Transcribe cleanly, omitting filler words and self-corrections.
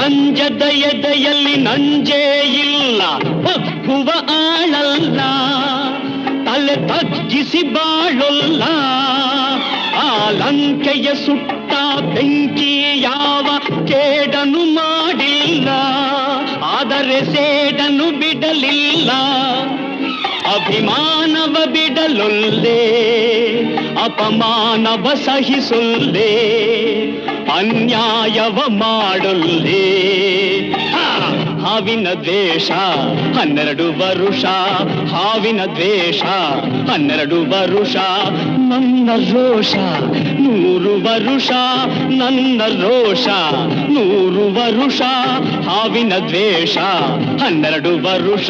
ಅಂಜದ ಎದೆಯಲ್ಲಿ ನಂಜೇ ಇಲ್ಲ, ಬಗ್ಗುವ ಆಳಲ್ಲ, ತಲೆ ತಗ್ಗಿಸಿ ಬಾಳಲ್ಲ. ಆ ಲಂಕೆಯ ಸುಟ್ಟ ಬೆಂಕಿ ಯಾವ ಕೇಡನು ಮಾಡಿಲ್ಲ, ಆದರೆ ಸೇಡನು ಬಿಡಲಿಲ್ಲ. ಅಭಿಮಾನವ ಬಿಡಲೊಲ್ಲೆ, ಅಪಮಾನವ ಸಹಿಸೊಲ್ಲೆ, ಅನ್ಯಾಯವ ಮಾಡೊಲ್ಲೆ. ಹಾವಿನ ದ್ವೇಷ 12 ವರುಷ, ಹಾವಿನ ದ್ವೇಷ 12 ವರುಷ. ನನ್ನ ರೋಷ 100 ವರುಷ, ನನ್ನ ರೋಷ 100 ವರುಷ. ಹಾವಿನ ದ್ವೇಷ 12 ವರುಷ.